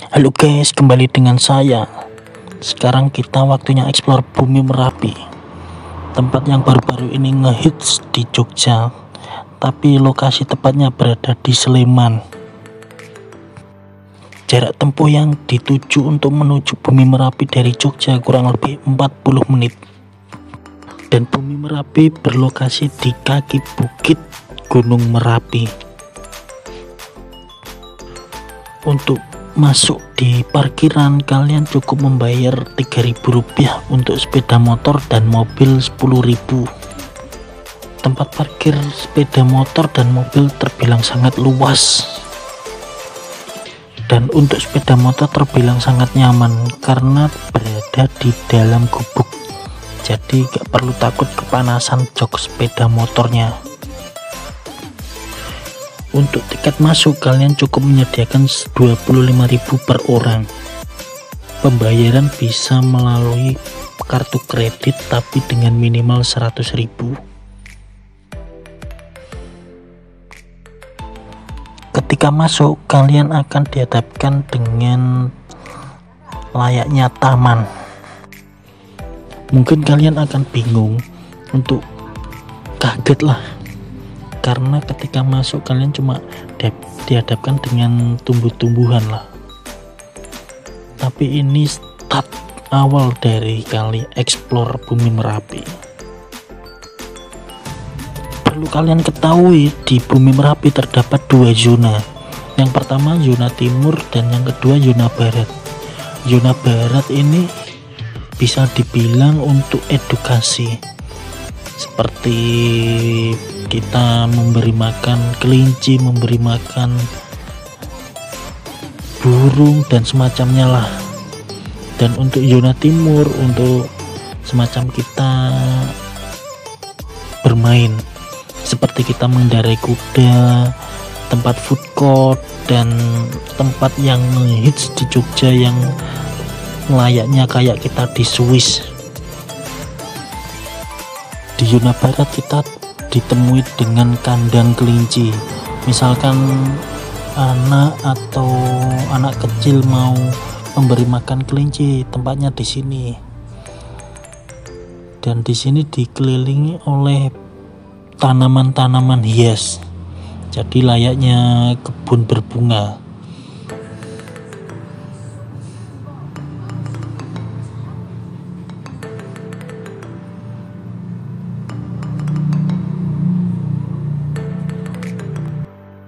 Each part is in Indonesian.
Halo guys, kembali dengan saya. Sekarang kita waktunya explore Bumi Merapi, tempat yang baru-baru ini ngehits di Jogja, tapi lokasi tepatnya berada di Sleman. Jarak tempuh yang dituju untuk menuju Bumi Merapi dari Jogja kurang lebih 40 menit. Dan Bumi Merapi berlokasi di kaki bukit Gunung Merapi. Untuk masuk di parkiran kalian cukup membayar Rp3.000 untuk sepeda motor dan mobil 10.000. Tempat parkir sepeda motor dan mobil terbilang sangat luas, dan untuk sepeda motor terbilang sangat nyaman karena berada di dalam gubuk, jadi gak perlu takut kepanasan jok sepeda motornya. Untuk tiket masuk kalian cukup menyediakan Rp25.000 per orang. Pembayaran bisa melalui kartu kredit tapi dengan minimal Rp100.000. Ketika masuk kalian akan dihadapkan dengan layaknya taman. Mungkin kalian akan bingung, untuk kaget lah, karena ketika masuk kalian cuma dihadapkan dengan tumbuh-tumbuhan lah. Tapi ini start awal dari kali explore Bumi Merapi. Perlu kalian ketahui, di Bumi Merapi terdapat dua zona. Yang pertama zona timur dan yang kedua zona barat. Zona barat ini bisa dibilang untuk edukasi, seperti kita memberi makan kelinci, memberi makan burung dan semacamnya lah. Dan untuk zona timur untuk semacam kita bermain, seperti kita mengendarai kuda, tempat food court, dan tempat yang hits di Jogja yang layaknya kayak kita di Swiss. Di zona barat kita ditemui dengan kandang kelinci. Misalkan anak atau anak kecil mau memberi makan kelinci, tempatnya di sini. Dan di sini dikelilingi oleh tanaman-tanaman hias. Jadi layaknya kebun berbunga.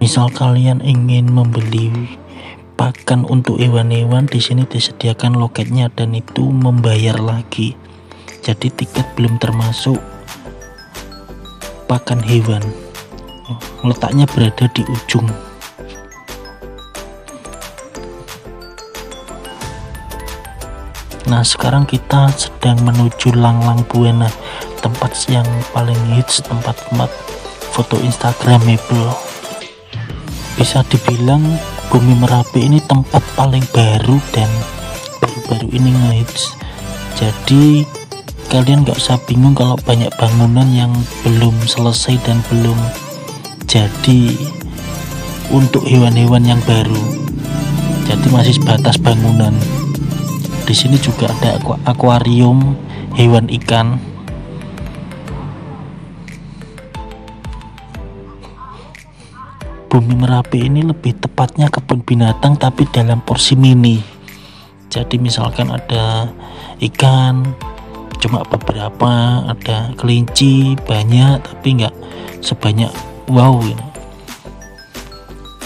Misal kalian ingin membeli pakan untuk hewan-hewan, di sini disediakan loketnya dan itu membayar lagi. Jadi tiket belum termasuk pakan hewan. Letaknya berada di ujung. Nah, sekarang kita sedang menuju Langlang Buana, tempat yang paling hits, tempat-tempat foto instagramable. Bisa dibilang Bumi Merapi ini tempat paling baru dan baru-baru ini ngehits. Jadi kalian gak usah bingung kalau banyak bangunan yang belum selesai dan belum jadi untuk hewan-hewan yang baru. Jadi masih sebatas bangunan. Di sini juga ada akuarium hewan ikan. Bumi Merapi ini lebih tepatnya kebun binatang tapi dalam porsi mini. Jadi misalkan ada ikan cuma beberapa, ada kelinci banyak tapi nggak sebanyak wow ini.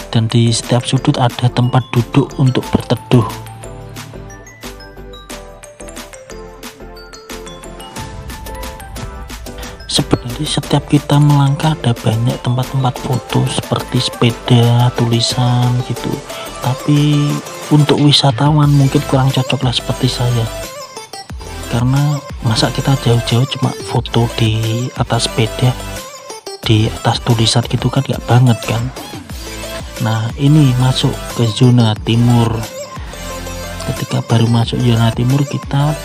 Dan di setiap sudut ada tempat duduk untuk berteduh. Sebenarnya setiap kita melangkah ada banyak tempat-tempat foto seperti sepeda, tulisan gitu. Tapi untuk wisatawan mungkin kurang cocok lah seperti saya. Karena masa kita jauh-jauh cuma foto di atas sepeda, di atas tulisan gitu kan gak banget kan. Nah, ini masuk ke zona timur. Ketika baru masuk zona timur kita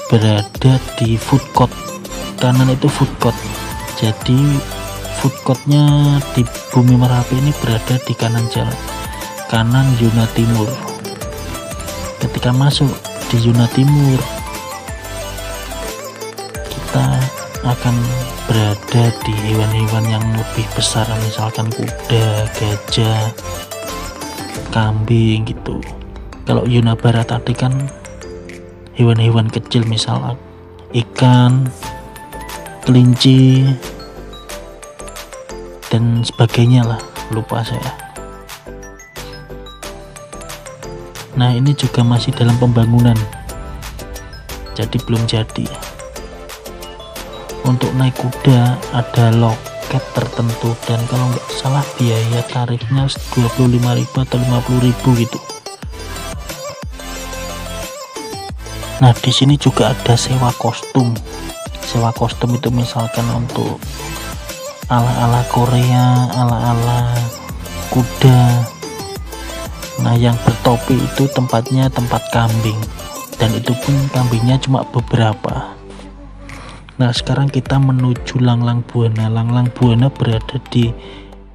berada di food court. Kanan itu food court. Jadi food courtnya di Bumi Merapi ini berada di kanan jalan, kanan zona timur. ketika masuk di zona timur kita akan berada di hewan-hewan yang lebih besar, misalkan kuda, gajah, kambing gitu. Kalau zona barat tadi kan hewan-hewan kecil, misal ikan, kelinci dan sebagainya lah, lupa saya. Nah ini juga masih dalam pembangunan, jadi belum jadi. Untuk naik kuda ada loket tertentu, dan kalau nggak salah biaya tarifnya 25.000 atau 50.000 gitu. Nah di sini juga ada sewa kostum. Sewa kostum itu misalkan untuk ala-ala Korea, ala-ala kuda. Nah yang bertopi itu tempatnya tempat kambing, dan itu pun kambingnya cuma beberapa. Nah sekarang kita menuju Langlang Buana. Langlang Buana berada di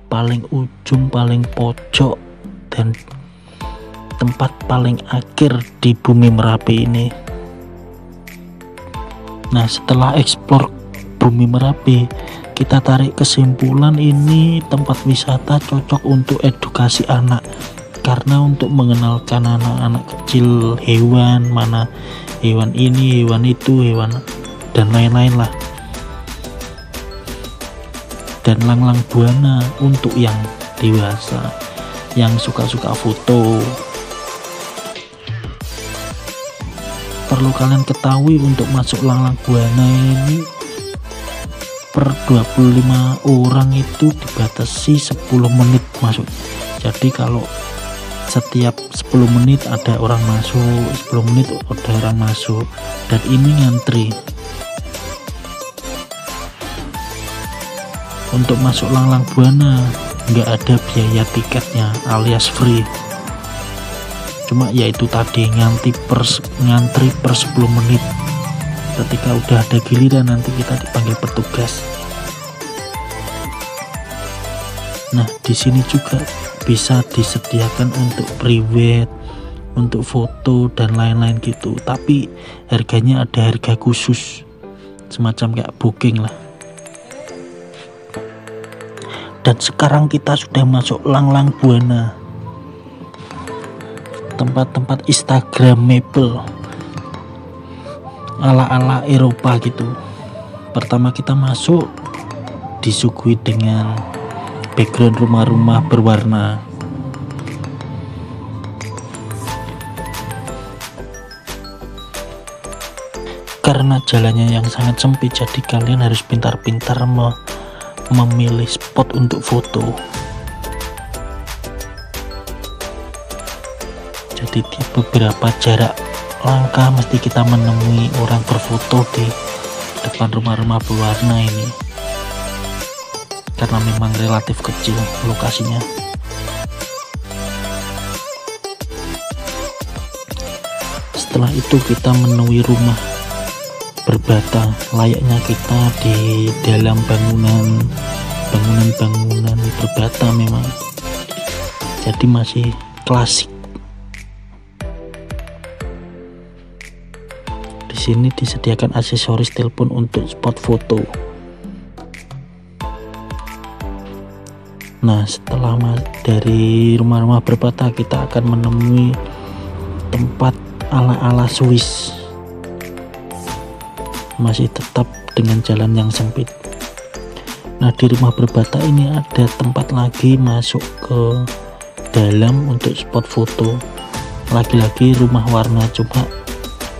paling ujung, paling pojok, dan tempat paling akhir di Bumi Merapi ini. Nah setelah eksplor Bumi Merapi, kita tarik kesimpulan ini tempat wisata cocok untuk edukasi anak, karena untuk mengenalkan anak-anak kecil hewan, mana hewan ini, hewan itu, hewan dan lain-lain lah. Dan Langlang Buana untuk yang dewasa, yang suka-suka foto. Perlu kalian ketahui, untuk masuk Langlang Buana ini per 25 orang itu dibatasi 10 menit masuk. Jadi kalau setiap 10 menit ada orang masuk, 10 menit ada orang masuk, dan ini ngantri. Untuk masuk Langlang Buana nggak ada biaya tiketnya, alias free. Cuma yaitu tadi ngantri per 10 menit. Ketika udah ada giliran nanti kita dipanggil petugas. Nah di sini juga bisa disediakan untuk private, untuk foto dan lain-lain gitu. Tapi harganya ada harga khusus, semacam kayak booking lah. Dan sekarang kita sudah masuk Langlang Buana, tempat-tempat instagramable ala-ala Eropa gitu. Pertama kita masuk disuguhi dengan background rumah-rumah berwarna. Karena jalannya yang sangat sempit, jadi kalian harus pintar-pintar memilih spot untuk foto. Jadi di beberapa jarak langkah mesti kita menemui orang berfoto di depan rumah-rumah berwarna ini, karena memang relatif kecil lokasinya. Setelah itu kita menemui rumah berbata, layaknya kita di dalam bangunan berbata memang. Jadi masih klasik. Di sini disediakan aksesoris telepon untuk spot foto. Nah, setelah dari rumah-rumah berbata kita akan menemui tempat ala-ala Swiss. Masih tetap dengan jalan yang sempit. Nah di rumah berbata ini ada tempat lagi masuk ke dalam untuk spot foto. Lagi-lagi rumah warna, cuma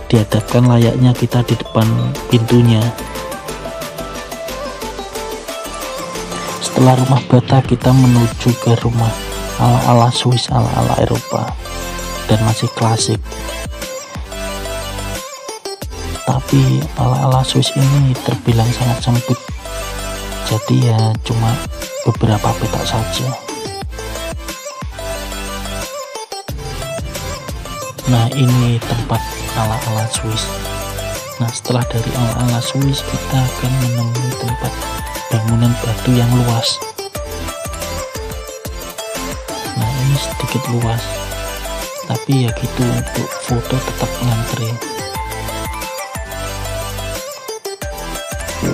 dihadapkan layaknya kita di depan pintunya. Setelah rumah bata kita menuju ke rumah ala-ala Swiss, ala-ala Eropa, dan masih klasik. Tapi ala-ala Swiss ini terbilang sangat sempit, jadi ya cuma beberapa petak saja. Nah ini tempat ala-ala Swiss. Nah setelah dari ala-ala Swiss kita akan menemui tempat bangunan batu yang luas. Nah ini sedikit luas, tapi ya gitu, untuk foto tetap ngantri.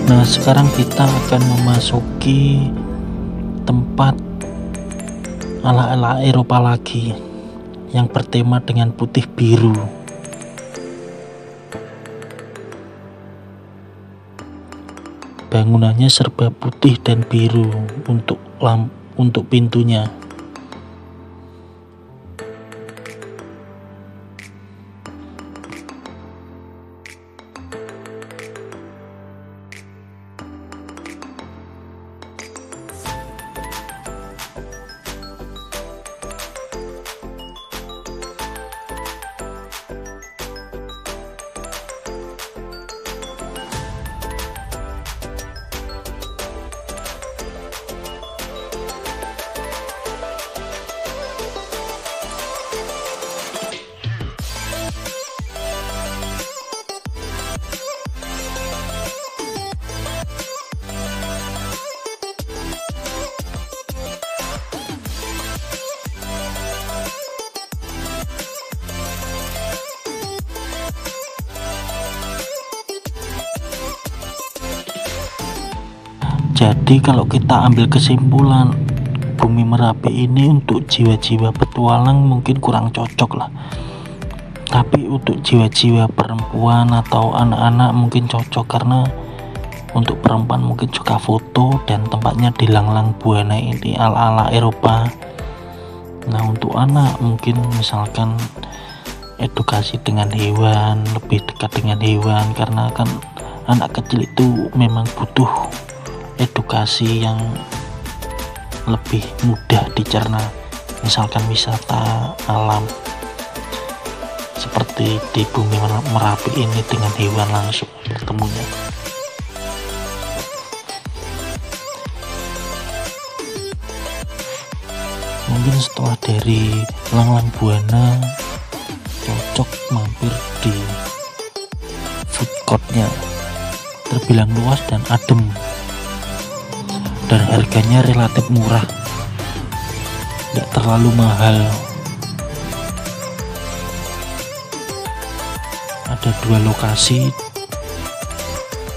Nah sekarang kita akan memasuki tempat ala-ala Eropa lagi yang bertema dengan putih biru. Bangunannya serba putih dan biru untuk pintunya. Jadi kalau kita ambil kesimpulan, Bumi Merapi ini untuk jiwa-jiwa petualang mungkin kurang cocok lah, tapi untuk jiwa-jiwa perempuan atau anak-anak mungkin cocok, karena untuk perempuan mungkin suka foto dan tempatnya di Langlang Buana ini ala-ala Eropa. Nah untuk anak mungkin misalkan edukasi dengan hewan, lebih dekat dengan hewan, karena kan anak kecil itu memang butuh edukasi yang lebih mudah dicerna, misalkan wisata alam seperti di Bumi Merapi ini dengan hewan langsung bertemunya. Mungkin setelah dari Langlang Buana cocok mampir di food courtnya, terbilang luas dan adem, dan harganya relatif murah, tidak terlalu mahal. Ada 2 lokasi,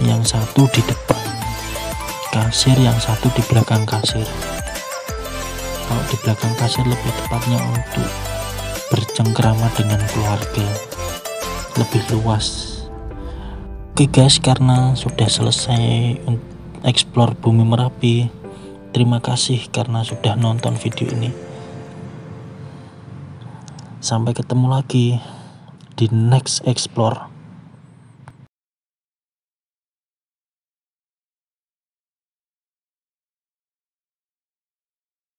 yang satu di depan kasir, yang satu di belakang kasir. Kalau di belakang kasir lebih tepatnya untuk bercengkrama dengan keluarga, lebih luas. Oke guys, karena sudah selesai explore Bumi Merapi, terima kasih karena sudah nonton video ini. Sampai ketemu lagi di next explore.